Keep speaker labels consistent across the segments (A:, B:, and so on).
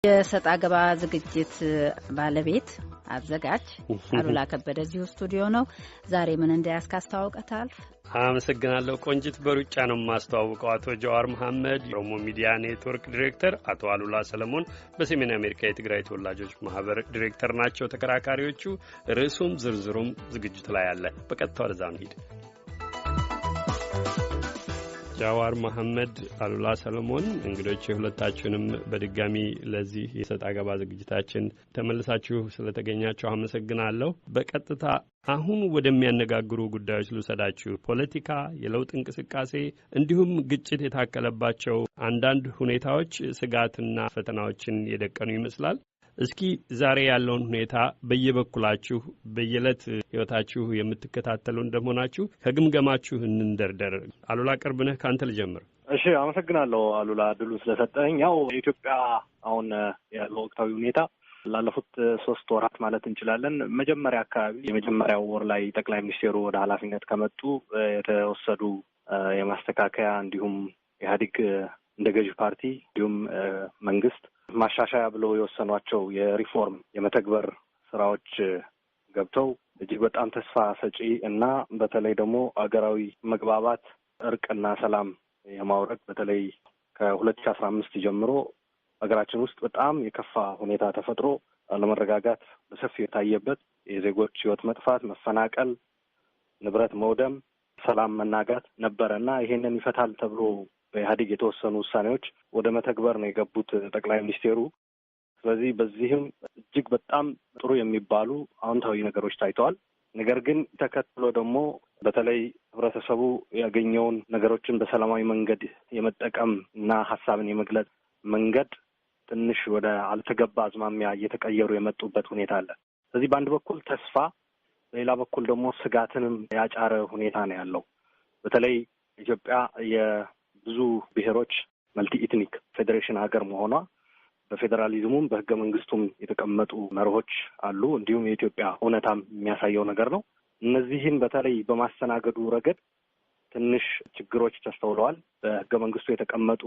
A: የሰጣ ገባ ዝግጅት ባለቤት አዘጋጅ አሉላ ከበደ እዚሁ ስቱዲዮ ነው። ዛሬ ምን እንዲያስካ አስተዋውቀታል?
B: አመሰግናለሁ ቆንጂት። በሩጫ ነው ማስተዋወቀው። አቶ ጀዋር መሐመድ የኦሮሞ ሚዲያ ኔትወርክ ዲሬክተር፣ አቶ አሉላ ሰለሞን በሰሜን አሜሪካ የትግራይ ተወላጆች ማህበር ዲሬክተር ናቸው ተከራካሪዎቹ። ርዕሱም ዝርዝሩም ዝግጅቱ ላይ አለ። በቀጥታ ወደዛ እንሂድ። ጃዋር መሐመድ፣ አሉላ ሰለሞን እንግዶች የሁለታችሁንም በድጋሚ ለዚህ የሰጣ ገባ ዝግጅታችን ተመልሳችሁ ስለተገኛችሁ አመሰግናለሁ። በቀጥታ አሁን ወደሚያነጋግሩ ጉዳዮች ልውሰዳችሁ። ፖለቲካ፣ የለውጥ እንቅስቃሴ እንዲሁም ግጭት የታከለባቸው አንዳንድ ሁኔታዎች ስጋትና ፈተናዎችን የደቀኑ ይመስላል። እስኪ ዛሬ ያለውን ሁኔታ በየበኩላችሁ በየዕለት ህይወታችሁ የምትከታተሉ እንደመሆናችሁ ከግምገማችሁ እንንደርደር። አሉላ ቅርብነህ ካንተ ልጀምር።
C: እሺ፣ አመሰግናለሁ አሉላ ድሉ ስለሰጠኝ። ያው የኢትዮጵያ አሁን ያለው ወቅታዊ ሁኔታ ላለፉት 3 ወራት ማለት እንችላለን መጀመሪያ አካባቢ የመጀመሪያው ወር ላይ ጠቅላይ ሚኒስቴሩ ወደ ኃላፊነት ከመጡ የተወሰዱ የማስተካከያ እንዲሁም ኢህአዴግ እንደ ገዢ ፓርቲ እንዲሁም መንግስት ማሻሻያ ብለው የወሰኗቸው የሪፎርም የመተግበር ስራዎች ገብተው እጅግ በጣም ተስፋ ሰጪ እና በተለይ ደግሞ አገራዊ መግባባት፣ እርቅና ሰላም የማውረድ በተለይ ከ2015 ጀምሮ ሀገራችን ውስጥ በጣም የከፋ ሁኔታ ተፈጥሮ አለመረጋጋት በሰፊው የታየበት የዜጎች ህይወት መጥፋት፣ መፈናቀል፣ ንብረት መውደም፣ ሰላም መናጋት ነበረና ይሄንን ይፈታል ተብሎ በኢህአዴግ የተወሰኑ ውሳኔዎች ወደ መተግበር ነው የገቡት ጠቅላይ ሚኒስቴሩ። ስለዚህ በዚህም እጅግ በጣም ጥሩ የሚባሉ አዎንታዊ ነገሮች ታይተዋል። ነገር ግን ተከትሎ ደግሞ በተለይ ህብረተሰቡ ያገኘውን ነገሮችን በሰላማዊ መንገድ የመጠቀም እና ሀሳብን የመግለጽ መንገድ ትንሽ ወደ አልተገባ አዝማሚያ እየተቀየሩ የመጡበት ሁኔታ አለ። ስለዚህ በአንድ በኩል ተስፋ፣ በሌላ በኩል ደግሞ ስጋትንም ያጫረ ሁኔታ ነው ያለው። በተለይ ኢትዮጵያ ብዙ ብሔሮች መልቲ ኢትኒክ ፌዴሬሽን ሀገር መሆኗ በፌዴራሊዝሙም በህገ መንግስቱም የተቀመጡ መርሆች አሉ። እንዲሁም የኢትዮጵያ እውነታም የሚያሳየው ነገር ነው። እነዚህን በተለይ በማስተናገዱ ረገድ ትንሽ ችግሮች ተስተውለዋል። በህገ መንግስቱ የተቀመጡ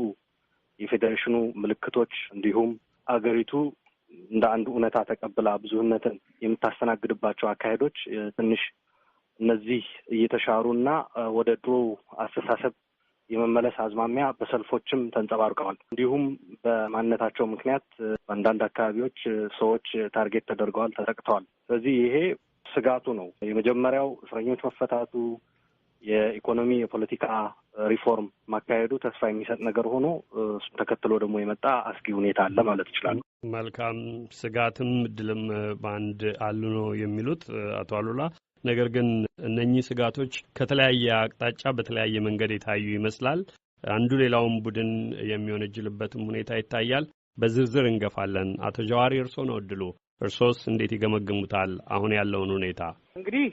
C: የፌዴሬሽኑ ምልክቶች እንዲሁም አገሪቱ እንደ አንድ እውነታ ተቀብላ ብዙህነትን የምታስተናግድባቸው አካሄዶች ትንሽ እነዚህ እየተሻሩና ወደ ድሮ አስተሳሰብ የመመለስ አዝማሚያ በሰልፎችም ተንጸባርቀዋል። እንዲሁም በማንነታቸው ምክንያት በአንዳንድ አካባቢዎች ሰዎች ታርጌት ተደርገዋል፣ ተጠቅተዋል። ስለዚህ ይሄ ስጋቱ ነው። የመጀመሪያው እስረኞች መፈታቱ፣ የኢኮኖሚ የፖለቲካ ሪፎርም ማካሄዱ ተስፋ የሚሰጥ ነገር ሆኖ እሱም ተከትሎ ደግሞ የመጣ አስጊ ሁኔታ አለ ማለት ይችላል።
B: መልካም። ስጋትም እድልም በአንድ አሉ ነው የሚሉት አቶ አሉላ። ነገር ግን እነኚህ ስጋቶች ከተለያየ አቅጣጫ በተለያየ መንገድ የታዩ ይመስላል። አንዱ ሌላውን ቡድን የሚወነጅልበትም ሁኔታ ይታያል። በዝርዝር እንገፋለን። አቶ ጀዋሪ እርስዎ ነው እድሉ። እርሶስ እንዴት ይገመግሙታል አሁን ያለውን ሁኔታ?
D: እንግዲህ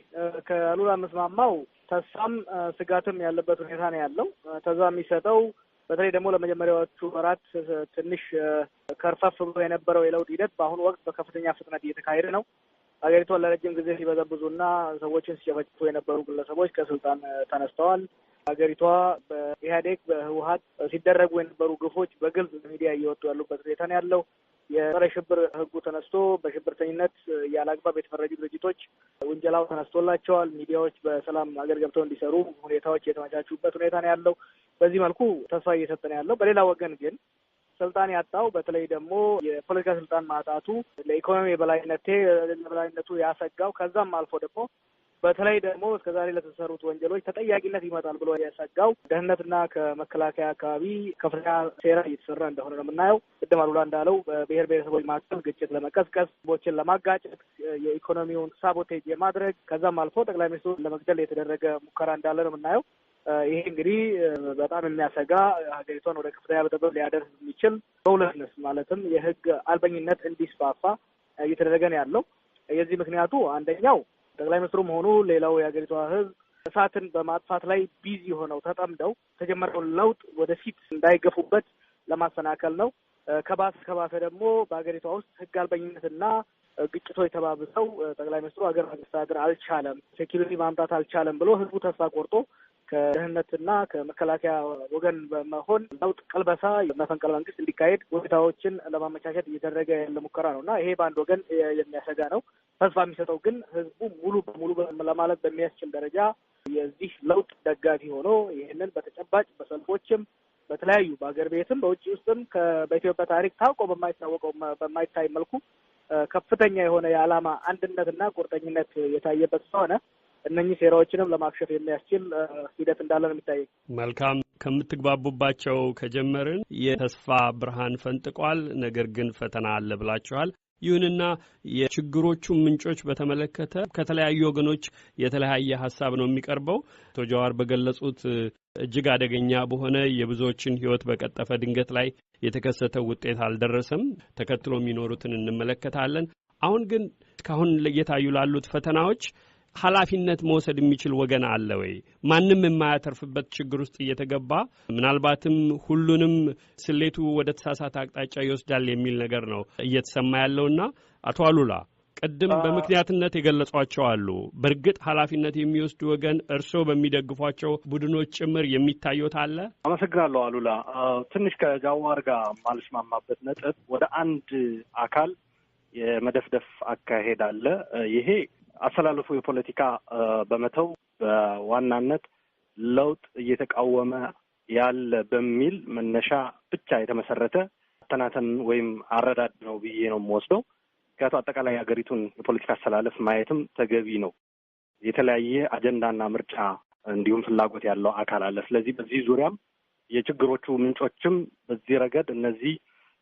D: ከአሉላ መስማማው ተስፋም ስጋትም ያለበት ሁኔታ ነው ያለው። ተዛ የሚሰጠው በተለይ ደግሞ ለመጀመሪያዎቹ ወራት ትንሽ ከርፈፍ ብሎ የነበረው የለውጥ ሂደት በአሁኑ ወቅት በከፍተኛ ፍጥነት እየተካሄደ ነው። ሀገሪቷን ለረጅም ጊዜ ሲበዘብዙና ሰዎችን ሲጨፈጭፉ የነበሩ ግለሰቦች ከስልጣን ተነስተዋል። ሀገሪቷ በኢህአዴግ በህወሀት ሲደረጉ የነበሩ ግፎች በግልጽ ሚዲያ እየወጡ ያሉበት ሁኔታ ነው ያለው። የጸረ ሽብር ህጉ ተነስቶ በሽብርተኝነት ያለአግባብ የተፈረጁ ድርጅቶች ውንጀላው ተነስቶላቸዋል። ሚዲያዎች በሰላም ሀገር ገብተው እንዲሰሩ ሁኔታዎች የተመቻቹበት ሁኔታ ነው ያለው። በዚህ መልኩ ተስፋ እየሰጠ ነው ያለው። በሌላ ወገን ግን ስልጣን ያጣው በተለይ ደግሞ የፖለቲካ ስልጣን ማጣቱ ለኢኮኖሚ የበላይነቱ ያሰጋው፣ ከዛም አልፎ ደግሞ በተለይ ደግሞ እስከዛሬ ለተሰሩት ወንጀሎች ተጠያቂነት ይመጣል ብሎ ያሰጋው ደህንነትና ከመከላከያ አካባቢ ከፍተኛ ሴራ እየተሰራ እንደሆነ ነው የምናየው። ቅድም አሉላ እንዳለው በብሔር ብሔረሰቦች መካከል ግጭት ለመቀስቀስ፣ ህዝቦችን ለማጋጨት፣ የኢኮኖሚውን ሳቦቴጅ የማድረግ ከዛም አልፎ ጠቅላይ ሚኒስትሩን ለመግደል የተደረገ ሙከራ እንዳለ ነው የምናየው። ይሄ እንግዲህ በጣም የሚያሰጋ ሀገሪቷን ወደ ከፍተኛ ብጥብጥ ሊያደርስ የሚችል ሎውለስነስ ማለትም የህግ አልበኝነት እንዲስፋፋ እየተደረገ ነው ያለው። የዚህ ምክንያቱ አንደኛው ጠቅላይ ሚኒስትሩም ሆኑ ሌላው የሀገሪቷ ህዝብ እሳትን በማጥፋት ላይ ቢዚ ሆነው ተጠምደው የተጀመረውን ለውጥ ወደፊት እንዳይገፉበት ለማሰናከል ነው። ከባሰ ደግሞ በሀገሪቷ ውስጥ ህግ አልበኝነትና ግጭቶች ተባብሰው ጠቅላይ ሚኒስትሩ ሀገር ማስተዳደር አልቻለም፣ ሴኪሪቲ ማምጣት አልቻለም ብሎ ህዝቡ ተስፋ ቆርጦ ከደህንነትና ከመከላከያ ወገን በመሆን ለውጥ ቀልበሳ መፈንቅለ መንግስት እንዲካሄድ ሁኔታዎችን ለማመቻቸት እየተደረገ ያለ ሙከራ ነውና ይሄ በአንድ ወገን የሚያሰጋ ነው። ተስፋ የሚሰጠው ግን ህዝቡ ሙሉ በሙሉ ለማለት በሚያስችል ደረጃ የዚህ ለውጥ ደጋፊ ሆኖ ይህንን በተጨባጭ በሰልፎችም በተለያዩ በአገር ቤትም በውጭ ውስጥም በኢትዮጵያ ታሪክ ታውቆ በማይታይ መልኩ ከፍተኛ የሆነ የዓላማ አንድነትና ቁርጠኝነት የታየበት ስለሆነ እነኚህ ሴራዎችንም ለማክሸፍ የሚያስችል ሂደት እንዳለ ነው የሚታየኝ።
B: መልካም። ከምትግባቡባቸው ከጀመርን የተስፋ ብርሃን ፈንጥቋል፣ ነገር ግን ፈተና አለ ብላችኋል። ይሁንና የችግሮቹ ምንጮች በተመለከተ ከተለያዩ ወገኖች የተለያየ ሀሳብ ነው የሚቀርበው። አቶ ጀዋር በገለጹት እጅግ አደገኛ በሆነ የብዙዎችን ሕይወት በቀጠፈ ድንገት ላይ የተከሰተው ውጤት አልደረሰም። ተከትሎ የሚኖሩትን እንመለከታለን። አሁን ግን እስካሁን እየታዩ ላሉት ፈተናዎች ኃላፊነት መውሰድ የሚችል ወገን አለ ወይ? ማንም የማያተርፍበት ችግር ውስጥ እየተገባ ምናልባትም ሁሉንም ስሌቱ ወደ ተሳሳተ አቅጣጫ ይወስዳል የሚል ነገር ነው እየተሰማ ያለውና አቶ አሉላ ቅድም በምክንያትነት የገለጿቸው አሉ። በእርግጥ ኃላፊነት የሚወስድ ወገን እርስዎ በሚደግፏቸው ቡድኖች ጭምር የሚታዩት አለ?
C: አመሰግናለሁ አሉላ። ትንሽ ከጃዋር ጋር ማልስማማበት ነጥብ ወደ አንድ አካል የመደፍደፍ አካሄድ አለ። ይሄ አሰላለፉ የፖለቲካ በመተው በዋናነት ለውጥ እየተቃወመ ያለ በሚል መነሻ ብቻ የተመሰረተ ተናተን ወይም አረዳድ ነው ብዬ ነው የምወስደው። ምክንያቱም አጠቃላይ ሀገሪቱን የፖለቲካ አሰላለፍ ማየትም ተገቢ ነው። የተለያየ አጀንዳና ምርጫ እንዲሁም ፍላጎት ያለው አካል አለ። ስለዚህ በዚህ ዙሪያም የችግሮቹ ምንጮችም በዚህ ረገድ እነዚህ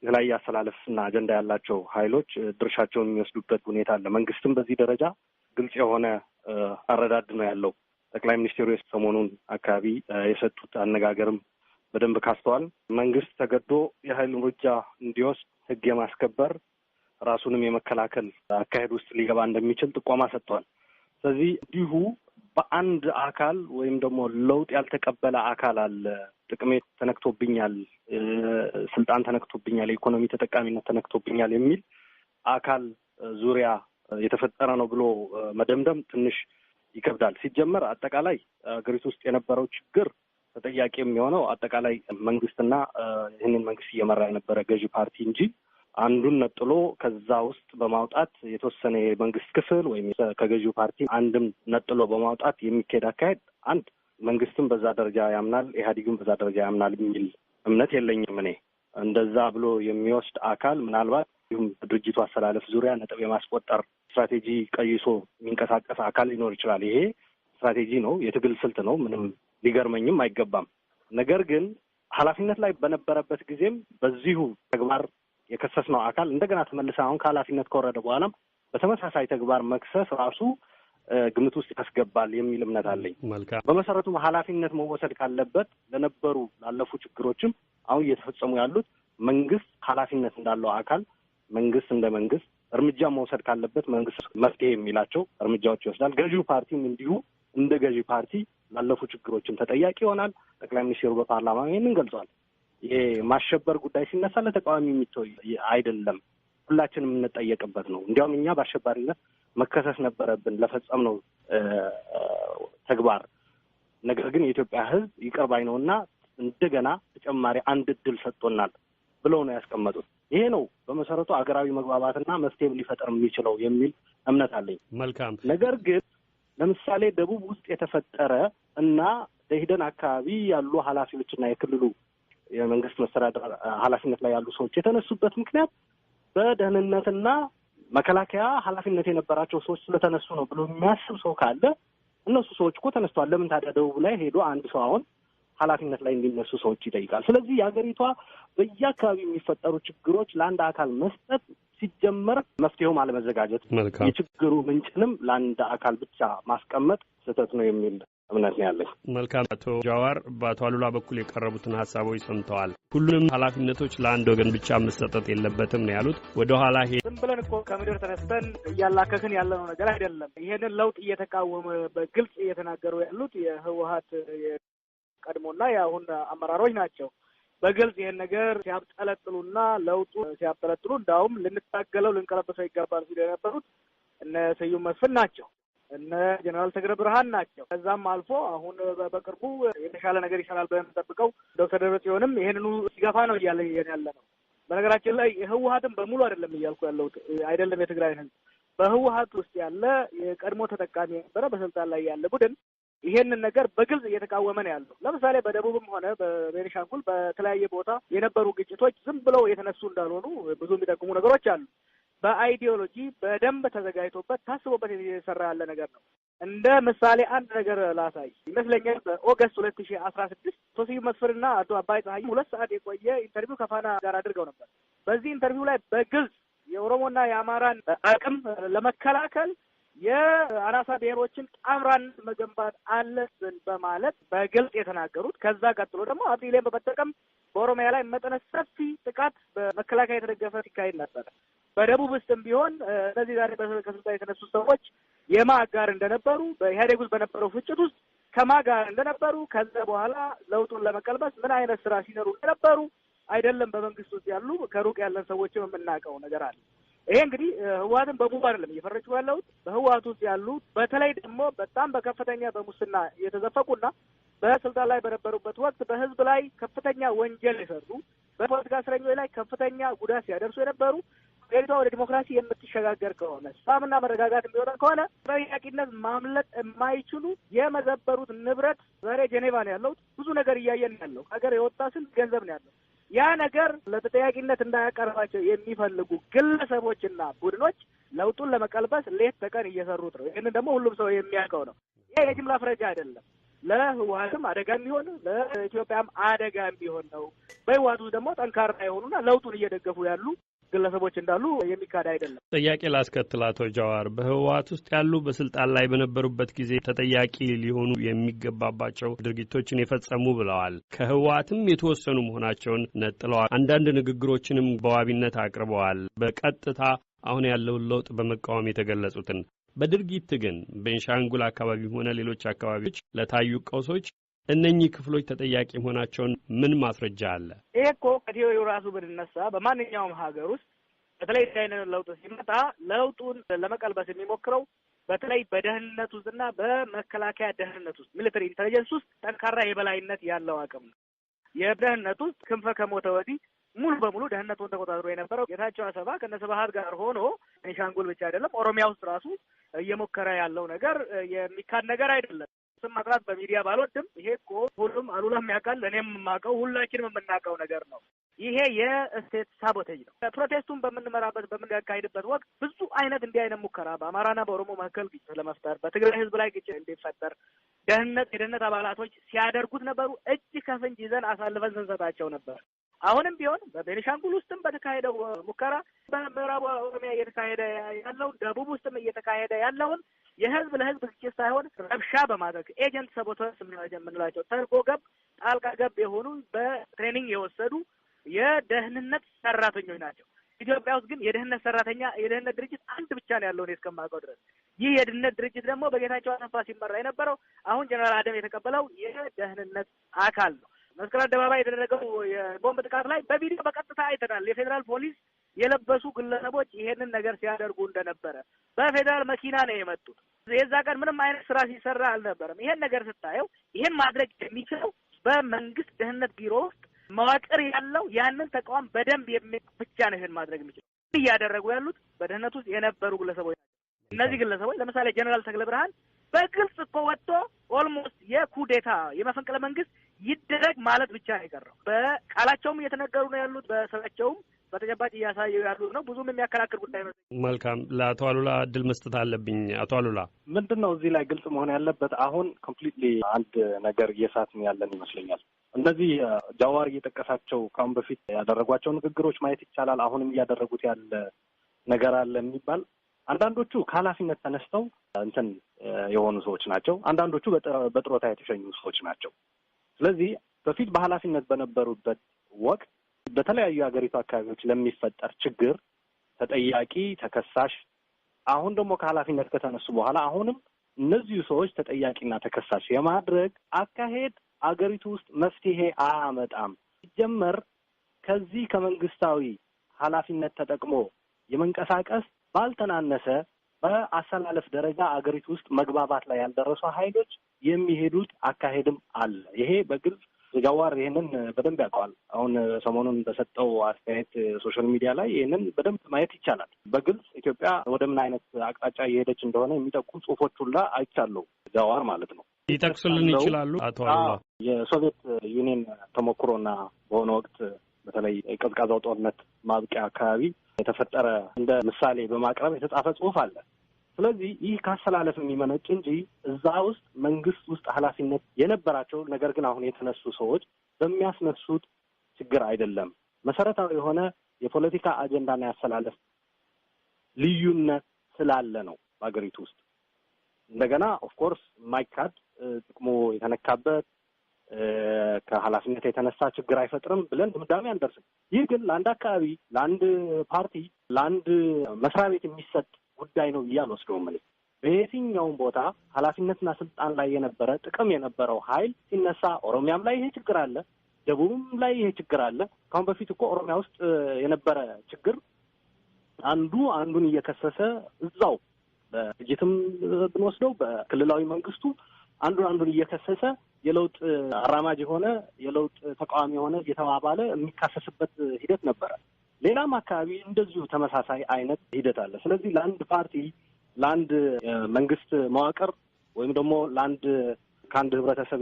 C: የተለያየ አሰላለፍና አጀንዳ ያላቸው ኃይሎች ድርሻቸውን የሚወስዱበት ሁኔታ አለ። መንግስትም በዚህ ደረጃ ግልጽ የሆነ አረዳድ ነው ያለው። ጠቅላይ ሚኒስትሩ ሰሞኑን አካባቢ የሰጡት አነጋገርም በደንብ ካስተዋል መንግስት ተገዶ የኃይል እርምጃ እንዲወስድ ህግ የማስከበር ራሱንም የመከላከል አካሄድ ውስጥ ሊገባ እንደሚችል ጥቆማ ሰጥቷል። ስለዚህ እንዲሁ በአንድ አካል ወይም ደግሞ ለውጥ ያልተቀበለ አካል አለ፣ ጥቅሜ ተነክቶብኛል፣ ስልጣን ተነክቶብኛል፣ የኢኮኖሚ ተጠቃሚነት ተነክቶብኛል የሚል አካል ዙሪያ የተፈጠረ ነው ብሎ መደምደም ትንሽ ይከብዳል። ሲጀመር አጠቃላይ ሀገሪቱ ውስጥ የነበረው ችግር ተጠያቂ የሚሆነው አጠቃላይ መንግስትና ይህንን መንግስት እየመራ የነበረ ገዢ ፓርቲ እንጂ አንዱን ነጥሎ ከዛ ውስጥ በማውጣት የተወሰነ የመንግስት ክፍል ወይም ከገዢው ፓርቲ አንድም ነጥሎ በማውጣት የሚካሄድ አካሄድ አንድ መንግስትም በዛ ደረጃ ያምናል፣ ኢህአዴግም በዛ ደረጃ ያምናል የሚል እምነት የለኝም። እኔ እንደዛ ብሎ የሚወስድ አካል ምናልባት ይሁን በድርጅቱ አሰላለፍ ዙሪያ ነጥብ የማስቆጠር ስትራቴጂ ቀይሶ የሚንቀሳቀስ አካል ሊኖር ይችላል። ይሄ ስትራቴጂ ነው፣ የትግል ስልት ነው። ምንም ሊገርመኝም አይገባም። ነገር ግን ኃላፊነት ላይ በነበረበት ጊዜም በዚሁ ተግባር የከሰስነው አካል እንደገና ተመልሰ አሁን ከኃላፊነት ከወረደ በኋላም በተመሳሳይ ተግባር መክሰስ ራሱ ግምት ውስጥ ያስገባል የሚል እምነት አለኝ። በመሰረቱ ኃላፊነት መወሰድ ካለበት ለነበሩ ላለፉ ችግሮችም አሁን እየተፈጸሙ ያሉት መንግስት ኃላፊነት እንዳለው አካል መንግስት እንደ መንግስት እርምጃ መውሰድ ካለበት መንግስት መፍትሄ የሚላቸው እርምጃዎች ይወስዳል። ገዢው ፓርቲም እንዲሁ እንደ ገዢ ፓርቲ ላለፉ ችግሮችም ተጠያቂ ይሆናል። ጠቅላይ ሚኒስትሩ በፓርላማ ይህንን ገልጿል። ይሄ ማሸበር ጉዳይ ሲነሳ ለተቃዋሚ የሚተው አይደለም፣ ሁላችንም የምንጠየቅበት ነው። እንዲያውም እኛ በአሸባሪነት መከሰስ ነበረብን ለፈጸምነው ተግባር። ነገር ግን የኢትዮጵያ ሕዝብ ይቅር ባይ ነውና እንደገና ተጨማሪ አንድ እድል ሰጥቶናል ብለው ነው ያስቀመጡት። ይሄ ነው በመሰረቱ አገራዊ መግባባትና መፍትሄ ሊፈጠር የሚችለው የሚል እምነት አለኝ።
B: መልካም።
C: ነገር ግን ለምሳሌ ደቡብ ውስጥ የተፈጠረ እና ደኢህዴን አካባቢ ያሉ ኃላፊዎችና የክልሉ የመንግስት መስተዳድር ኃላፊነት ላይ ያሉ ሰዎች የተነሱበት ምክንያት በደህንነትና መከላከያ ኃላፊነት የነበራቸው ሰዎች ስለተነሱ ነው ብሎ የሚያስብ ሰው ካለ እነሱ ሰዎች እኮ ተነስተዋል። ለምን ታዲያ ደቡብ ላይ ሄዶ አንድ ሰው አሁን ኃላፊነት ላይ እንዲነሱ ሰዎች ይጠይቃል? ስለዚህ የሀገሪቷ በየአካባቢ የሚፈጠሩ ችግሮች ለአንድ አካል መስጠት ሲጀመር መፍትሄውም አለመዘጋጀት፣ የችግሩ ምንጭንም ለአንድ አካል ብቻ ማስቀመጥ ስህተት ነው የሚል እምነት ነው ያለኝ።
B: መልካም። አቶ ጃዋር በአቶ አሉላ በኩል የቀረቡትን ሀሳቦች ሰምተዋል። ሁሉንም ኃላፊነቶች ለአንድ ወገን ብቻ መሰጠት የለበትም ነው ያሉት። ወደ ኋላ
D: ዝም ብለን እኮ ከምድር ተነስተን እያላከክን ያለነው ነገር አይደለም። ይሄንን ለውጥ እየተቃወመ በግልጽ እየተናገሩ ያሉት የህወሀት ቀድሞና የአሁን አመራሮች ናቸው። በግልጽ ይሄን ነገር ሲያብጠለጥሉና ለውጡ ሲያብጠለጥሉ እንዳውም ልንታገለው ልንቀለበሰው ይገባል ሲሉ የነበሩት እነ ስዩም መስፍን ናቸው። እነ ጀነራል ተግረ ብርሃን ናቸው። ከዛም አልፎ አሁን በቅርቡ የተሻለ ነገር ይሰራል ብለን የምንጠብቀው ዶክተር ደብረጽዮንም ይሄንኑ ሲገፋ ነው እያለ ያለ ነው። በነገራችን ላይ ህወሓትን በሙሉ አይደለም እያልኩ ያለሁት አይደለም የትግራይ ህዝብ በህወሓት ውስጥ ያለ የቀድሞ ተጠቃሚ የነበረ በስልጣን ላይ ያለ ቡድን ይሄንን ነገር በግልጽ እየተቃወመ ነው ያለው። ለምሳሌ በደቡብም ሆነ በቤኒሻንጉል በተለያየ ቦታ የነበሩ ግጭቶች ዝም ብለው የተነሱ እንዳልሆኑ ብዙ የሚጠቁሙ ነገሮች አሉ። በአይዲዮሎጂ በደንብ ተዘጋጅቶበት ታስቦበት የተሰራ ያለ ነገር ነው። እንደ ምሳሌ አንድ ነገር ላሳይ ይመስለኛል። በኦገስት 2016 አቶ ስዩም መስፍንና አቶ አባይ ፀሐይ 2 ሰዓት የቆየ ኢንተርቪው ከፋና ጋር አድርገው ነበር። በዚህ ኢንተርቪው ላይ በግልጽ የኦሮሞና የአማራን አቅም ለመከላከል የአናሳ ብሔሮችን ጣምራነት መገንባት አለብን በማለት በግልጽ የተናገሩት። ከዛ ቀጥሎ ደግሞ አብዲሌን በመጠቀም በኦሮሚያ ላይ መጠነ ሰፊ ጥቃት በመከላከያ የተደገፈ ሲካሄድ ነበር። በደቡብ ውስጥም ቢሆን እነዚህ ዛሬ ከስልጣን የተነሱ ሰዎች የማ ጋር እንደነበሩ በኢህአዴግ ውስጥ በነበረው ፍጭት ውስጥ ከማ ጋር እንደነበሩ ከዛ በኋላ ለውጡን ለመቀልበስ ምን አይነት ስራ ሲሰሩ እንደነበሩ አይደለም በመንግስት ውስጥ ያሉ ከሩቅ ያለን ሰዎችም የምናውቀው ነገር አለ። ይሄ እንግዲህ ህወሓትን በሙሉ አይደለም እየፈረጁ ያለሁት በህወሓት ውስጥ ያሉ በተለይ ደግሞ በጣም በከፍተኛ በሙስና የተዘፈቁና በስልጣን ላይ በነበሩበት ወቅት በህዝብ ላይ ከፍተኛ ወንጀል የሰሩ በፖለቲካ እስረኞች ላይ ከፍተኛ ጉዳት ሲያደርሱ የነበሩ ሀገሪቷ ወደ ዲሞክራሲ የምትሸጋገር ከሆነ ሰላምና መረጋጋት የሚወጣ ከሆነ ተጠያቂነት ማምለጥ የማይችሉ የመዘበሩት ንብረት ዛሬ ጄኔቫ ነው ያለው። ብዙ ነገር እያየን ያለው ሀገር የወጣ ስንት ገንዘብ ነው ያለው። ያ ነገር ለተጠያቂነት እንዳያቀርባቸው የሚፈልጉ ግለሰቦችና ቡድኖች ለውጡን ለመቀልበስ ሌት ተቀን እየሰሩት ነው። ይህንን ደግሞ ሁሉም ሰው የሚያውቀው ነው። ይሄ የጅምላ ፍረጃ አይደለም። ለህወሓትም አደጋ የሚሆን ለኢትዮጵያም አደጋ የሚሆን ነው። በህወሓት ውስጥ ደግሞ ጠንካራ የሆኑና ለውጡን እየደገፉ ያሉ ግለሰቦች እንዳሉ የሚካድ አይደለም።
B: ጥያቄ ላስከትል። አቶ ጃዋር በህወሓት ውስጥ ያሉ በስልጣን ላይ በነበሩበት ጊዜ ተጠያቂ ሊሆኑ የሚገባባቸው ድርጊቶችን የፈጸሙ ብለዋል። ከህወሓትም የተወሰኑ መሆናቸውን ነጥለዋል። አንዳንድ ንግግሮችንም በዋቢነት አቅርበዋል። በቀጥታ አሁን ያለውን ለውጥ በመቃወም የተገለጹትን በድርጊት ግን ቤንሻንጉል አካባቢም ሆነ ሌሎች አካባቢዎች ለታዩ ቀውሶች እነኚህ ክፍሎች ተጠያቂ መሆናቸውን ምን ማስረጃ አለ?
D: ይሄ እኮ ከቴዎሪው ራሱ ብንነሳ በማንኛውም ሀገር ውስጥ በተለይ አይነት ለውጥ ሲመጣ ለውጡን ለመቀልበስ የሚሞክረው በተለይ በደህንነት ውስጥና በመከላከያ ደህንነት ውስጥ ሚሊተሪ ኢንተሊጀንስ ውስጥ ጠንካራ የበላይነት ያለው አቅም ነው። የደህንነት ውስጥ ክንፈ ከሞተ ወዲህ ሙሉ በሙሉ ደህንነቱን ተቆጣጥሮ የነበረው ጌታቸው አሰፋ ከነስብሀት ጋር ሆኖ ቤንሻንጉል ብቻ አይደለም ኦሮሚያ ውስጥ ራሱ እየሞከረ ያለው ነገር የሚካድ ነገር አይደለም። ስም ማጥራት በሚዲያ ባልወድም ይሄ እኮ ሁሉም አሉላም ያውቃል፣ እኔም የማውቀው ሁላችንም የምናውቀው ነገር ነው። ይሄ የስቴት ሳቦቴጅ ነው። ፕሮቴስቱን በምናካሄድበት ወቅት ብዙ አይነት እንዲህ አይነት ሙከራ በአማራና በኦሮሞ መካከል ግጭት ለመፍጠር በትግራይ ህዝብ ላይ ግጭት እንዲፈጠር የደህንነት አባላቶች ሲያደርጉት ነበሩ። እጅ ከፍንጅ ይዘን አሳልፈን ስንሰጣቸው ነበር። አሁንም ቢሆን በቤኒሻንጉል ውስጥም በተካሄደው ሙከራ በምዕራብ ኦሮሚያ እየተካሄደ ያለውን ደቡብ ውስጥም እየተካሄደ ያለውን የህዝብ ለህዝብ ግጭት ሳይሆን ረብሻ በማድረግ ኤጀንት ሰቦተርስ የምንላቸው ተርጎ ገብ ጣልቃ ገብ የሆኑ በትሬኒንግ የወሰዱ የደህንነት ሰራተኞች ናቸው። ኢትዮጵያ ውስጥ ግን የደህንነት ድርጅት አንድ ብቻ ነው ያለው እስከማውቀው ድረስ። ይህ የደህንነት ድርጅት ደግሞ በጌታቸው አሰፋ ሲመራ የነበረው አሁን ጀነራል አደም የተቀበለው የደህንነት አካል ነው። መስቀል አደባባይ የተደረገው የቦምብ ጥቃት ላይ በቪዲዮ በቀጥታ አይተናል። የፌዴራል ፖሊስ የለበሱ ግለሰቦች ይሄንን ነገር ሲያደርጉ እንደነበረ በፌዴራል መኪና ነው የመጡት። የዛ ቀን ምንም አይነት ስራ ሲሰራ አልነበረም። ይሄን ነገር ስታየው ይሄን ማድረግ የሚችለው በመንግስት ደህንነት ቢሮ ውስጥ መዋቅር ያለው ያንን ተቋም በደንብ ብቻ ነው ይሄን ማድረግ የሚችለው። እያደረጉ ያሉት በደህንነት ውስጥ የነበሩ ግለሰቦች ናቸው። እነዚህ ግለሰቦች ለምሳሌ ጀነራል ተክለ ብርሃን በግልጽ እኮ ወጥቶ ኦልሞስት የኩዴታ የመፈንቅለ መንግስት ይደረግ ማለት ብቻ ነው የቀረው። በቃላቸውም እየተነገሩ ነው ያሉት፣ በስራቸውም በተጨባጭ እያሳየው ያሉት ነው። ብዙም የሚያከራክር ጉዳይ ነው።
B: መልካም፣ ለአቶ አሉላ እድል መስጠት አለብኝ። አቶ አሉላ
C: ምንድን ነው እዚህ ላይ ግልጽ መሆን ያለበት? አሁን ኮምፕሊትሊ አንድ ነገር እየሳትን ያለን ይመስለኛል። እነዚህ ጃዋር እየጠቀሳቸው ከአሁን በፊት ያደረጓቸው ንግግሮች ማየት ይቻላል። አሁንም እያደረጉት ያለ ነገር አለ የሚባል አንዳንዶቹ ከኃላፊነት ተነስተው የሆኑ ሰዎች ናቸው። አንዳንዶቹ በጥሮታ የተሸኙ ሰዎች ናቸው። ስለዚህ በፊት በኃላፊነት በነበሩበት ወቅት በተለያዩ የሀገሪቱ አካባቢዎች ለሚፈጠር ችግር ተጠያቂ ተከሳሽ፣ አሁን ደግሞ ከኃላፊነት ከተነሱ በኋላ አሁንም እነዚሁ ሰዎች ተጠያቂና ተከሳሽ የማድረግ አካሄድ አገሪቱ ውስጥ መፍትሄ አያመጣም። ሲጀመር ከዚህ ከመንግስታዊ ኃላፊነት ተጠቅሞ የመንቀሳቀስ ባልተናነሰ በአሰላለፍ ደረጃ አገሪቱ ውስጥ መግባባት ላይ ያልደረሱ ኃይሎች የሚሄዱት አካሄድም አለ። ይሄ በግልጽ ጃዋር ይህንን በደንብ ያውቀዋል። አሁን ሰሞኑን በሰጠው አስተያየት ሶሻል ሚዲያ ላይ ይህንን በደንብ ማየት ይቻላል። በግልጽ ኢትዮጵያ ወደ ምን አይነት አቅጣጫ እየሄደች እንደሆነ የሚጠቁም ጽሁፎች ሁላ አይቻለሁ። ጃዋር ማለት ነው።
B: ሊጠቅሱልን ይችላሉ? አቶ አሉላ
C: የሶቪየት ዩኒየን ተሞክሮና በሆነ ወቅት በተለይ የቀዝቃዛው ጦርነት ማብቂያ አካባቢ የተፈጠረ እንደ ምሳሌ በማቅረብ የተጻፈ ጽሁፍ አለ። ስለዚህ ይህ ካሰላለፍ የሚመነጭ እንጂ እዛ ውስጥ መንግስት ውስጥ ኃላፊነት የነበራቸው ነገር ግን አሁን የተነሱ ሰዎች በሚያስነሱት ችግር አይደለም። መሰረታዊ የሆነ የፖለቲካ አጀንዳና ያሰላለፍ ልዩነት ስላለ ነው በሀገሪቱ ውስጥ። እንደገና ኦፍኮርስ ማይካድ ጥቅሙ የተነካበት ከኃላፊነት የተነሳ ችግር አይፈጥርም ብለን ድምዳሜ አንደርስም። ይህ ግን ለአንድ አካባቢ፣ ለአንድ ፓርቲ፣ ለአንድ መስሪያ ቤት የሚሰጥ ጉዳይ ነው ብዬ አልወስደውም። በየትኛውም ቦታ ኃላፊነትና ስልጣን ላይ የነበረ ጥቅም የነበረው ኃይል ሲነሳ ኦሮሚያም ላይ ይሄ ችግር አለ፣ ደቡብም ላይ ይሄ ችግር አለ። ካሁን በፊት እኮ ኦሮሚያ ውስጥ የነበረ ችግር አንዱ አንዱን እየከሰሰ እዛው በድርጅትም ብንወስደው በክልላዊ መንግስቱ አንዱን እየከሰሰ የለውጥ አራማጅ የሆነ የለውጥ ተቃዋሚ የሆነ እየተባባለ የሚካሰስበት ሂደት ነበረ። ሌላም አካባቢ እንደዚሁ ተመሳሳይ አይነት ሂደት አለ። ስለዚህ ለአንድ ፓርቲ፣ ለአንድ መንግስት መዋቅር ወይም ደግሞ ከአንድ ህብረተሰብ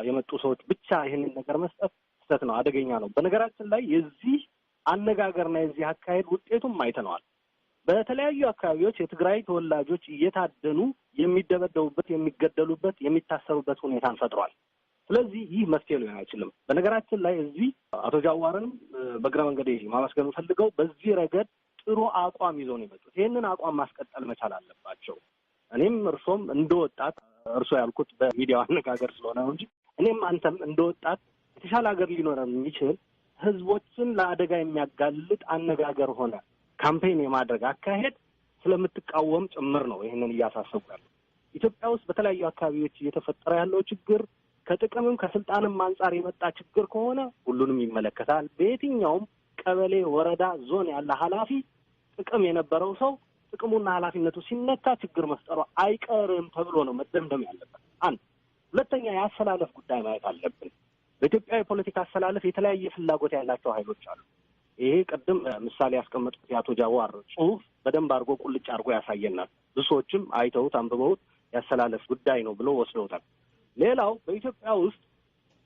C: የመጡ ሰዎች ብቻ ይህንን ነገር መስጠት ስህተት ነው፣ አደገኛ ነው። በነገራችን ላይ የዚህ አነጋገርና የዚህ አካሄድ ውጤቱም አይተነዋል። በተለያዩ አካባቢዎች የትግራይ ተወላጆች እየታደኑ የሚደበደቡበት፣ የሚገደሉበት፣ የሚታሰሩበት ሁኔታን ፈጥሯል። ስለዚህ ይህ መፍትሄ ሊሆን አይችልም። በነገራችን ላይ እዚህ አቶ ጃዋርንም በእግረ መንገዴ ማመስገን ፈልገው በዚህ ረገድ ጥሩ አቋም ይዘው ነው የመጡት። ይህንን አቋም ማስቀጠል መቻል አለባቸው። እኔም እርሶም እንደ ወጣት፣ እርሶ ያልኩት በሚዲያው አነጋገር ስለሆነ ነው እንጂ እኔም አንተም እንደ ወጣት የተሻለ ሀገር ሊኖረን የሚችል ህዝቦችን ለአደጋ የሚያጋልጥ አነጋገር ሆነ ካምፔን የማድረግ አካሄድ ስለምትቃወም ጭምር ነው ይህንን እያሳሰቡ ያለው። ኢትዮጵያ ውስጥ በተለያዩ አካባቢዎች እየተፈጠረ ያለው ችግር ከጥቅምም ከስልጣንም አንጻር የመጣ ችግር ከሆነ ሁሉንም ይመለከታል። በየትኛውም ቀበሌ፣ ወረዳ፣ ዞን ያለ ኃላፊ ጥቅም የነበረው ሰው ጥቅሙና ኃላፊነቱ ሲነካ ችግር መፍጠሩ አይቀርም ተብሎ ነው መደምደም ያለበት። አንድ ሁለተኛ የአሰላለፍ ጉዳይ ማየት አለብን። በኢትዮጵያ የፖለቲካ አሰላለፍ የተለያየ ፍላጎት ያላቸው ኃይሎች አሉ። ይሄ ቅድም ምሳሌ ያስቀመጡት የአቶ ጃዋር ጽሁፍ በደንብ አድርጎ ቁልጭ አድርጎ ያሳየናል። ብዙዎችም አይተውት አንብበውት ያሰላለፍ ጉዳይ ነው ብሎ ወስደውታል። ሌላው በኢትዮጵያ ውስጥ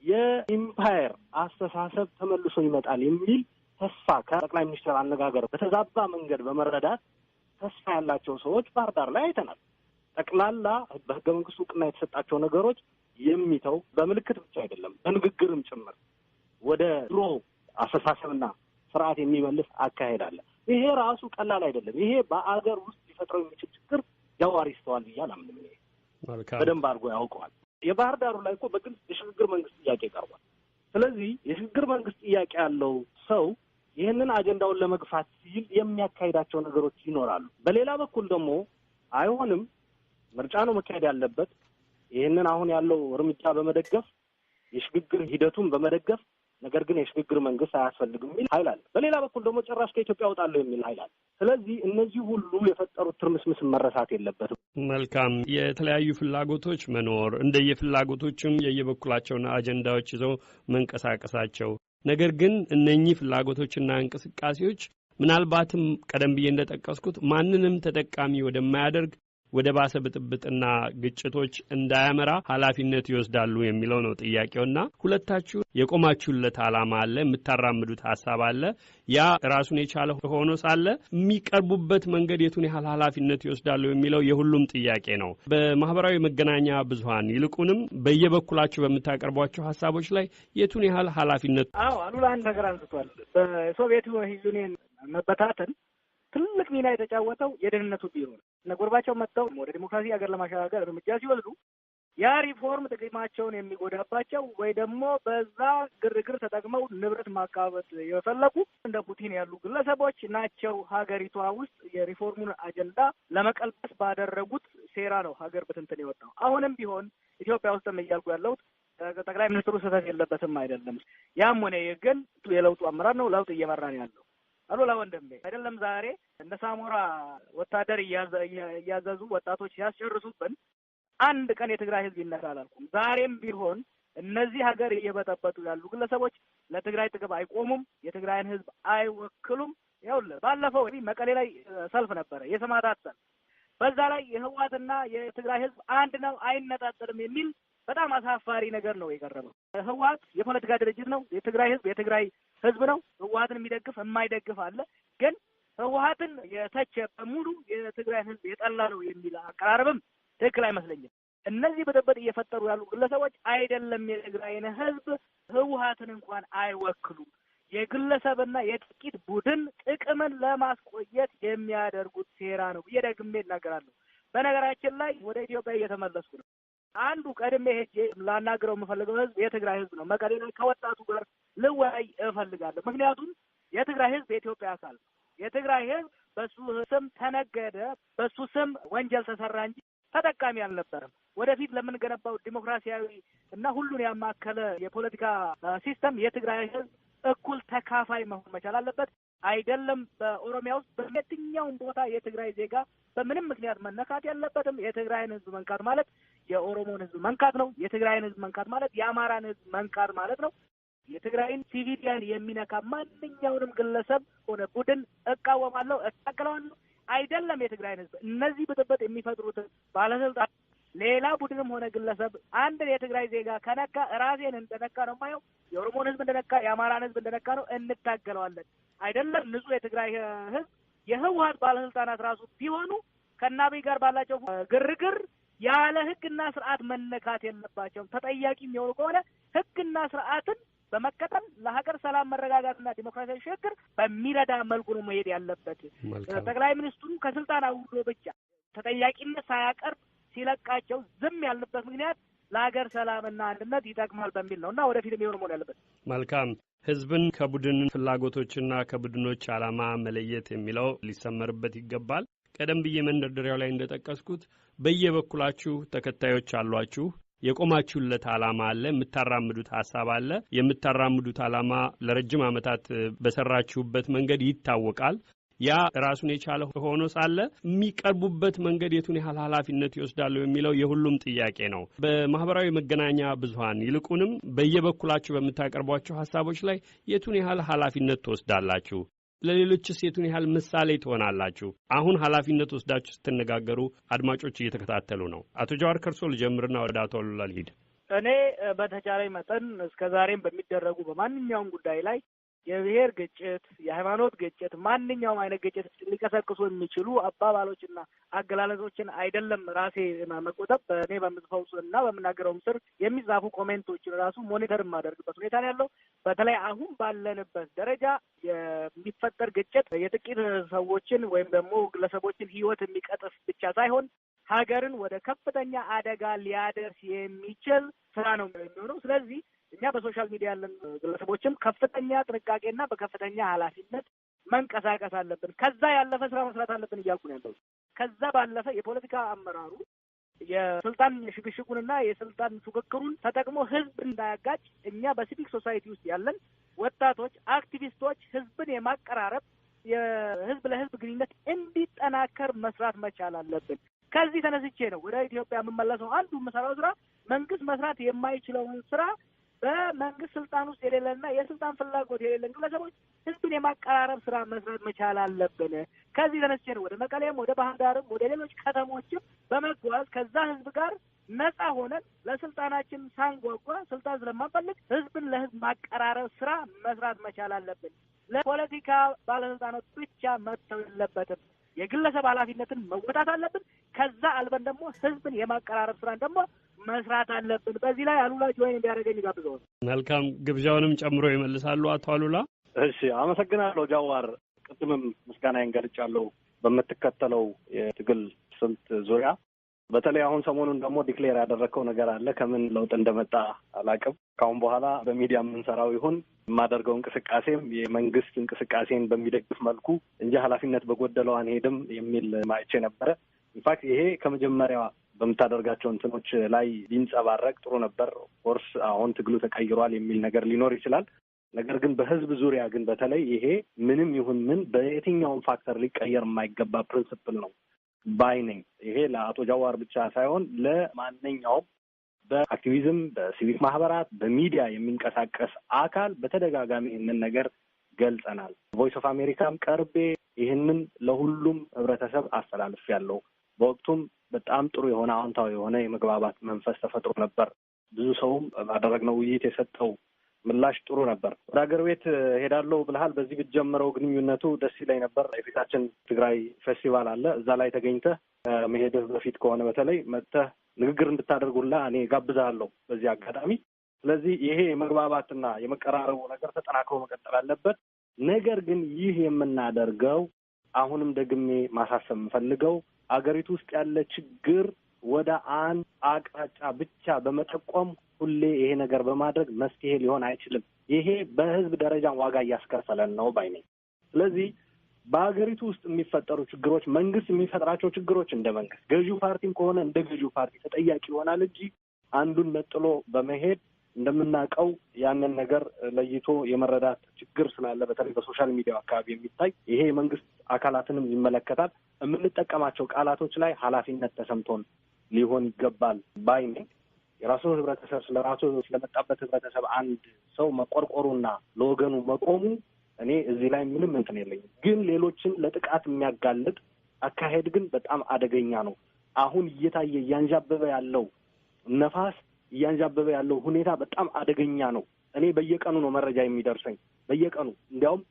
C: የኢምፓየር አስተሳሰብ ተመልሶ ይመጣል የሚል ተስፋ ከጠቅላይ ሚኒስትር አነጋገር በተዛባ መንገድ በመረዳት ተስፋ ያላቸው ሰዎች ባህር ዳር ላይ አይተናል። ጠቅላላ በህገ መንግስቱ እውቅና የተሰጣቸው ነገሮች የሚተው በምልክት ብቻ አይደለም በንግግርም ጭምር ወደ ድሮ አስተሳሰብና ስርዓት የሚመልስ አካሄድ አለ። ይሄ ራሱ ቀላል አይደለም። ይሄ በአገር ውስጥ ሊፈጥረው የሚችል ችግር ጃዋር ይስተዋል ብዬ አላምንም። በደንብ አድርጎ ያውቀዋል። የባህር ዳሩ ላይ እኮ በግልጽ የሽግግር መንግስት ጥያቄ ቀርቧል። ስለዚህ የሽግግር መንግስት ጥያቄ ያለው ሰው ይህንን አጀንዳውን ለመግፋት ሲል የሚያካሂዳቸው ነገሮች ይኖራሉ። በሌላ በኩል ደግሞ አይሆንም፣ ምርጫ ነው መካሄድ ያለበት፣ ይህንን አሁን ያለው እርምጃ በመደገፍ የሽግግር ሂደቱን በመደገፍ ነገር ግን የሽግግር መንግስት አያስፈልግም የሚል ኃይል አለ። በሌላ በኩል ደግሞ ጭራሽ ከኢትዮጵያ እወጣለሁ የሚል ኃይል አለ። ስለዚህ እነዚህ ሁሉ የፈጠሩት ትርምስምስ መረሳት የለበትም።
B: መልካም። የተለያዩ ፍላጎቶች መኖር እንደየፍላጎቶችም የየበኩላቸውን አጀንዳዎች ይዘው መንቀሳቀሳቸው፣ ነገር ግን እነኚህ ፍላጎቶችና እንቅስቃሴዎች ምናልባትም ቀደም ብዬ እንደጠቀስኩት ማንንም ተጠቃሚ ወደማያደርግ ወደ ባሰ ብጥብጥና ግጭቶች እንዳያመራ ኃላፊነት ይወስዳሉ የሚለው ነው ጥያቄውና ሁለታችሁ የቆማችሁለት ዓላማ አለ፣ የምታራምዱት ሐሳብ አለ። ያ ራሱን የቻለ ሆኖ ሳለ የሚቀርቡበት መንገድ የቱን ያህል ኃላፊነት ይወስዳሉ የሚለው የሁሉም ጥያቄ ነው። በማህበራዊ መገናኛ ብዙሃን ይልቁንም በየበኩላችሁ በምታቀርቧቸው ሐሳቦች ላይ የቱን ያህል ኃላፊነት?
D: አሉላ አንድ ነገር አንስቷል። በሶቪየት ዩኒየን መበታተን ትልቅ ሚና የተጫወተው የደህንነቱ ቢሮ ነው። እነ ጎርባቸው መጥተው ወደ ዲሞክራሲ ሀገር ለማሸጋገር እርምጃ ሲወስዱ ያ ሪፎርም ጥቅማቸውን የሚጎዳባቸው ወይ ደግሞ በዛ ግርግር ተጠቅመው ንብረት ማካበት የፈለጉ እንደ ፑቲን ያሉ ግለሰቦች ናቸው። ሀገሪቷ ውስጥ የሪፎርሙን አጀንዳ ለመቀልበስ ባደረጉት ሴራ ነው ሀገር በትንትን የወጣው። አሁንም ቢሆን ኢትዮጵያ ውስጥም እያልኩ ያለሁት ጠቅላይ ሚኒስትሩ ስህተት የለበትም አይደለም። ያም ሆነ ግን የለውጡ አመራር ነው ለውጥ እየመራ ነው ያለው። አሉላ ወንድሜ አይደለም ዛሬ እነ ሳሞራ ወታደር እያዘዙ ወጣቶች ሲያስጨርሱብን አንድ ቀን የትግራይ ህዝብ ይነሳል አልኩም። ዛሬም ቢሆን እነዚህ ሀገር እየበጠበጡ ያሉ ግለሰቦች ለትግራይ ጥቅም አይቆሙም፣ የትግራይን ህዝብ አይወክሉም። ይኸውልህ ባለፈው መቀሌ ላይ ሰልፍ ነበረ፣ የሰማዕታት ሰልፍ። በዛ ላይ የህወሓትና የትግራይ ህዝብ አንድ ነው አይነጣጠልም የሚል በጣም አሳፋሪ ነገር ነው የቀረበው። ህወሓት የፖለቲካ ድርጅት ነው፣ የትግራይ ህዝብ ነው። ህወሓትን የሚደግፍ የማይደግፍ አለ። ግን ህወሓትን የተቸ በሙሉ የትግራይ ህዝብ የጠላ ነው የሚል አቀራረብም ትክክል አይመስለኝም። እነዚህ ብጥብጥ እየፈጠሩ ያሉ ግለሰቦች አይደለም የትግራይን ህዝብ ህወሓትን እንኳን አይወክሉም። የግለሰብና የጥቂት ቡድን ጥቅምን ለማስቆየት የሚያደርጉት ሴራ ነው ብዬ ደግሜ እናገራለሁ። በነገራችን ላይ ወደ ኢትዮጵያ እየተመለስኩ ነው። አንዱ ቀድሜ ሄጄ ላናግረው የምፈልገው ህዝብ የትግራይ ህዝብ ነው። መቀሌ ላይ ከወጣቱ ጋር ልወያይ እፈልጋለሁ። ምክንያቱም የትግራይ ህዝብ የኢትዮጵያ አካል ነው። የትግራይ ህዝብ በሱ ስም ተነገደ፣ በሱ ስም ወንጀል ተሰራ እንጂ ተጠቃሚ አልነበረም። ወደፊት ለምንገነባው ዲሞክራሲያዊ እና ሁሉን ያማከለ የፖለቲካ ሲስተም የትግራይ ህዝብ እኩል ተካፋይ መሆን መቻል አለበት። አይደለም በኦሮሚያ ውስጥ በየትኛውም ቦታ የትግራይ ዜጋ በምንም ምክንያት መነካት ያለበትም። የትግራይን ህዝብ መንካት ማለት የኦሮሞን ህዝብ መንካት ነው። የትግራይን ህዝብ መንካት ማለት የአማራን ህዝብ መንካት ማለት ነው። የትግራይን ሲቪሊያን የሚነካ ማንኛውንም ግለሰብ ሆነ ቡድን እቃወማለሁ፣ እታገለዋለሁ። አይደለም የትግራይን ህዝብ እነዚህ ብጥብጥ የሚፈጥሩት ባለስልጣን ሌላ ቡድንም ሆነ ግለሰብ አንድን የትግራይ ዜጋ ከነካ ራሴን እንደነካ ነው የማየው። የኦሮሞን ህዝብ እንደነካ፣ የአማራን ህዝብ እንደነካ ነው። እንታገለዋለን። አይደለም ንጹህ የትግራይ ህዝብ የህወሓት ባለስልጣናት ራሱ ቢሆኑ ከአብይ ጋር ባላቸው ግርግር ያለ ህግና ስርዓት መነካት የለባቸውም። ተጠያቂ የሚሆኑ ከሆነ ህግና ስርዓትን በመከተል ለሀገር ሰላም መረጋጋትና ዲሞክራሲያዊ ሽግግር በሚረዳ መልኩ ነው መሄድ ያለበት። ጠቅላይ ሚኒስትሩ ከስልጣን አውርዶ ብቻ ተጠያቂነት ሳያቀርብ ሲለቃቸው ዝም ያልንበት ምክንያት ለሀገር ሰላምና አንድነት ይጠቅማል በሚል ነው እና ወደፊት የሚሆን መሆን ያለበት።
B: መልካም። ህዝብን ከቡድን ፍላጎቶችና ከቡድኖች ዓላማ መለየት የሚለው ሊሰመርበት ይገባል። ቀደም ብዬ መንደርደሪያው ላይ እንደጠቀስኩት በየበኩላችሁ ተከታዮች አሏችሁ። የቆማችሁለት ዓላማ አለ፣ የምታራምዱት ሐሳብ አለ። የምታራምዱት ዓላማ ለረጅም ዓመታት በሰራችሁበት መንገድ ይታወቃል። ያ ራሱን የቻለ ሆኖ ሳለ የሚቀርቡበት መንገድ የቱን ያህል ኃላፊነት ይወስዳሉ የሚለው የሁሉም ጥያቄ ነው። በማህበራዊ መገናኛ ብዙሃን ይልቁንም በየበኩላችሁ በምታቀርቧቸው ሐሳቦች ላይ የቱን ያህል ኃላፊነት ትወስዳላችሁ? ለሌሎችስ የቱን ያህል ምሳሌ ትሆናላችሁ? አሁን ኃላፊነት ወስዳችሁ ስትነጋገሩ አድማጮች እየተከታተሉ ነው። አቶ ጃዋር ከርሶ ልጀምርና ወደ አቶ አሉላ ልሂድ።
D: እኔ በተቻለኝ መጠን እስከዛሬም በሚደረጉ በማንኛውም ጉዳይ ላይ የብሔር ግጭት፣ የሃይማኖት ግጭት፣ ማንኛውም አይነት ግጭት ሊቀሰቅሱ የሚችሉ አባባሎችና አገላለጾችን አይደለም ራሴ መቆጠብ በእኔ በምጽፈው እና በምናገረውም ስር የሚጻፉ ኮሜንቶችን ራሱ ሞኒተር የማደርግበት ሁኔታ ነው ያለው። በተለይ አሁን ባለንበት ደረጃ የሚፈጠር ግጭት የጥቂት ሰዎችን ወይም ደግሞ ግለሰቦችን ሕይወት የሚቀጥፍ ብቻ ሳይሆን ሀገርን ወደ ከፍተኛ አደጋ ሊያደርስ የሚችል ስራ ነው የሚሆነው። ስለዚህ እኛ በሶሻል ሚዲያ ያለን ግለሰቦችም ከፍተኛ ጥንቃቄና በከፍተኛ ኃላፊነት መንቀሳቀስ አለብን። ከዛ ያለፈ ስራ መስራት አለብን እያልኩ ነው ያለው። ከዛ ባለፈ የፖለቲካ አመራሩ የስልጣን ሽግሽጉንና የስልጣን ፉክክሩን ተጠቅሞ ህዝብ እንዳያጋጭ እኛ በሲቪክ ሶሳይቲ ውስጥ ያለን ወጣቶች፣ አክቲቪስቶች ህዝብን የማቀራረብ የህዝብ ለህዝብ ግንኙነት እንዲጠናከር መስራት መቻል አለብን። ከዚህ ተነስቼ ነው ወደ ኢትዮጵያ የምመለሰው። አንዱ የምሰራው ስራ መንግስት መስራት የማይችለውን ስራ በመንግስት ስልጣን ውስጥ የሌለና የስልጣን ፍላጎት የሌለን ግለሰቦች ህዝብን የማቀራረብ ስራ መስራት መቻል አለብን። ከዚህ ተነስቼ ነው ወደ መቀሌም ወደ ባህር ዳርም ወደ ሌሎች ከተሞችም በመጓዝ ከዛ ህዝብ ጋር ነጻ ሆነን ለስልጣናችን ሳንጓጓ ስልጣን ስለማንፈልግ ህዝብን ለህዝብ ማቀራረብ ስራ መስራት መቻል አለብን። ለፖለቲካ ባለስልጣኖች ብቻ መተው የለበትም። የግለሰብ ኃላፊነትን መወጣት አለብን። ከዛ አልበን ደግሞ ህዝብን የማቀራረብ ስራን ደግሞ መስራት አለብን። በዚህ ላይ አሉላ ጆይን እንዲያደርገኝ ጋብዘው።
B: መልካም፣ ግብዣውንም ጨምሮ ይመልሳሉ አቶ አሉላ።
C: እሺ፣ አመሰግናለሁ ጃዋር። ቅድምም ምስጋናዬን ገልጫለሁ በምትከተለው የትግል ስልት ዙሪያ። በተለይ አሁን ሰሞኑን ደግሞ ዲክሌር ያደረግከው ነገር አለ። ከምን ለውጥ እንደመጣ አላውቅም። ካሁን በኋላ በሚዲያ የምንሰራው ይሁን የማደርገው እንቅስቃሴም የመንግስት እንቅስቃሴን በሚደግፍ መልኩ እንጂ ኃላፊነት በጎደለው አንሄድም የሚል ማይቼ ነበረ። ኢንፋክት ይሄ ከመጀመሪያ በምታደርጋቸው እንትኖች ላይ ሊንጸባረቅ ጥሩ ነበር። ኮርስ አሁን ትግሉ ተቀይሯል የሚል ነገር ሊኖር ይችላል። ነገር ግን በህዝብ ዙሪያ ግን በተለይ ይሄ ምንም ይሁን ምን በየትኛውም ፋክተር ሊቀየር የማይገባ ፕሪንስፕል ነው ባይ ነኝ። ይሄ ለአቶ ጃዋር ብቻ ሳይሆን ለማንኛውም በአክቲቪዝም፣ በሲቪክ ማህበራት፣ በሚዲያ የሚንቀሳቀስ አካል በተደጋጋሚ ይህንን ነገር ገልጸናል። ቮይስ ኦፍ አሜሪካም ቀርቤ ይህንን ለሁሉም ህብረተሰብ አስተላልፌያለሁ። በወቅቱም በጣም ጥሩ የሆነ አዎንታዊ የሆነ የመግባባት መንፈስ ተፈጥሮ ነበር። ብዙ ሰውም ባደረግነው ውይይት የሰጠው ምላሽ ጥሩ ነበር። ወደ ሀገር ቤት ሄዳለሁ ብለሃል። በዚህ ብትጀምረው ግንኙነቱ ደስ ይለኝ ነበር። የፊታችን ትግራይ ፌስቲቫል አለ። እዛ ላይ ተገኝተህ መሄድህ በፊት ከሆነ በተለይ መጥተህ ንግግር እንድታደርጉላ እኔ ጋብዛለሁ በዚህ አጋጣሚ። ስለዚህ ይሄ የመግባባትና የመቀራረቡ ነገር ተጠናክሮ መቀጠል አለበት። ነገር ግን ይህ የምናደርገው አሁንም ደግሜ ማሳሰብ የምፈልገው አገሪቱ ውስጥ ያለ ችግር ወደ አንድ አቅጣጫ ብቻ በመጠቆም ሁሌ ይሄ ነገር በማድረግ መፍትሄ ሊሆን አይችልም። ይሄ በህዝብ ደረጃ ዋጋ እያስከፈለን ነው ባይ ነኝ። ስለዚህ በሀገሪቱ ውስጥ የሚፈጠሩ ችግሮች መንግስት የሚፈጥራቸው ችግሮች እንደ መንግስት፣ ገዢው ፓርቲም ከሆነ እንደ ገዢው ፓርቲ ተጠያቂ ይሆናል እንጂ አንዱን ነጥሎ በመሄድ እንደምናውቀው ያንን ነገር ለይቶ የመረዳት ችግር ስላለ በተለይ በሶሻል ሚዲያው አካባቢ የሚታይ ይሄ የመንግስት አካላትንም ይመለከታል። የምንጠቀማቸው ቃላቶች ላይ ኃላፊነት ተሰምቶን ሊሆን ይገባል ባይ ነኝ። የራሱን ህብረተሰብ ስለራሱ ስለመጣበት ህብረተሰብ አንድ ሰው መቆርቆሩና ለወገኑ መቆሙ እኔ እዚህ ላይ ምንም እንትን የለኝም። ግን ሌሎችን ለጥቃት የሚያጋልጥ አካሄድ ግን በጣም አደገኛ ነው። አሁን እየታየ እያንዣበበ ያለው ነፋስ እያንዣበበ ያለው ሁኔታ በጣም አደገኛ ነው። እኔ በየቀኑ ነው መረጃ የሚደርሰኝ በየቀኑ። እንዲያውም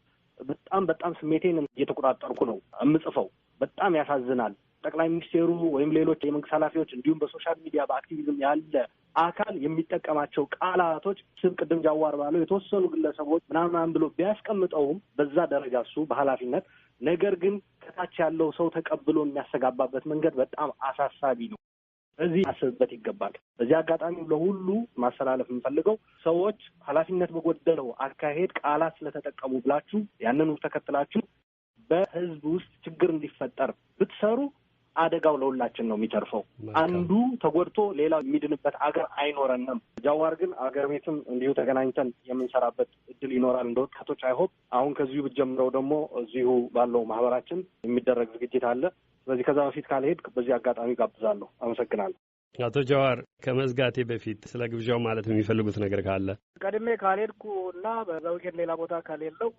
C: በጣም ስሜቴን እየተቆጣጠርኩ ነው የምጽፈው። በጣም ያሳዝናል። ጠቅላይ ሚኒስቴሩ ወይም ሌሎች የመንግስት ኃላፊዎች እንዲሁም በሶሻል ሚዲያ በአክቲቪዝም ያለ አካል የሚጠቀማቸው ቃላቶች ስም ቅድም ጃዋር ባለው የተወሰኑ ግለሰቦች ምናምን ብሎ ቢያስቀምጠውም በዛ ደረጃ እሱ በኃላፊነት ነገር ግን ከታች ያለው ሰው ተቀብሎ የሚያስተጋባበት መንገድ በጣም አሳሳቢ ነው። እዚህ አስብበት ይገባል። በዚህ አጋጣሚ ለሁሉ ማስተላለፍ የምፈልገው ሰዎች ኃላፊነት በጎደለው አካሄድ ቃላት ስለተጠቀሙ ብላችሁ ያንኑ ተከትላችሁ በህዝብ ውስጥ ችግር እንዲፈጠር ብትሰሩ አደጋው ለሁላችን ነው የሚተርፈው። አንዱ ተጎድቶ ሌላው የሚድንበት አገር አይኖረንም። ጃዋር ግን አገር ቤትም እንዲሁ ተገናኝተን የምንሰራበት እድል ይኖራል እንደ ወጣቶች አይሆፕ። አሁን ከዚሁ ብትጀምረው ደግሞ እዚሁ ባለው ማህበራችን የሚደረግ ዝግጅት አለ። ስለዚህ ከዛ በፊት ካልሄድ በዚህ አጋጣሚ ጋብዛለሁ። አመሰግናለሁ።
B: አቶ ጃዋር ከመዝጋቴ በፊት ስለ ግብዣው ማለት የሚፈልጉት ነገር ካለ?
D: ቀድሜ ካልሄድኩ እና በዊኬንድ ሌላ ቦታ ከሌለው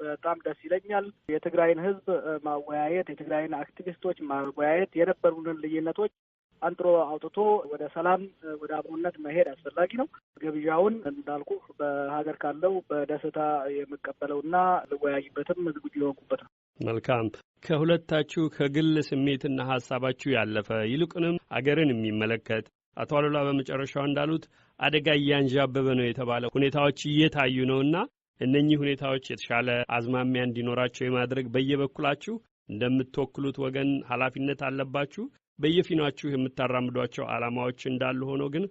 D: በጣም ደስ ይለኛል። የትግራይን ህዝብ ማወያየት፣ የትግራይን አክቲቪስቶች ማወያየት፣ የነበሩንን ልዩነቶች አንጥሮ አውጥቶ ወደ ሰላም ወደ አብሮነት መሄድ አስፈላጊ ነው። ግብዣውን እንዳልኩ በሀገር ካለው በደስታ የምቀበለውና ልወያይበትም ዝግጁ የሆንኩበት ነው።
B: መልካም። ከሁለታችሁ ከግል ስሜትና ሀሳባችሁ ያለፈ ይልቁንም አገርን የሚመለከት አቶ አሉላ በመጨረሻው እንዳሉት አደጋ እያንዣበበ ነው የተባለ ሁኔታዎች እየታዩ ነውና እነኚህ ሁኔታዎች የተሻለ አዝማሚያ እንዲኖራቸው የማድረግ በየበኩላችሁ እንደምትወክሉት ወገን ኃላፊነት አለባችሁ። በየፊናችሁ የምታራምዷቸው ዓላማዎች እንዳሉ ሆኖ ግን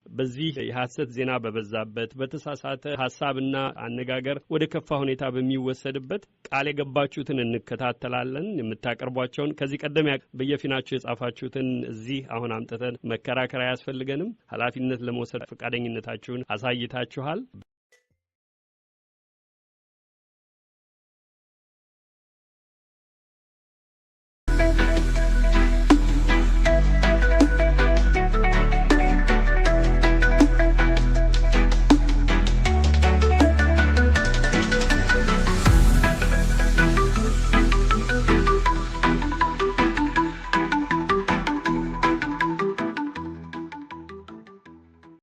B: በዚህ የሐሰት ዜና በበዛበት በተሳሳተ ሐሳብና አነጋገር ወደ ከፋ ሁኔታ በሚወሰድበት ቃል የገባችሁትን እንከታተላለን። የምታቀርቧቸውን ከዚህ ቀደም በየፊናችሁ የጻፋችሁትን እዚህ አሁን አምጥተን መከራከር አያስፈልገንም። ኃላፊነት ለመውሰድ ፈቃደኝነታችሁን አሳይታችኋል።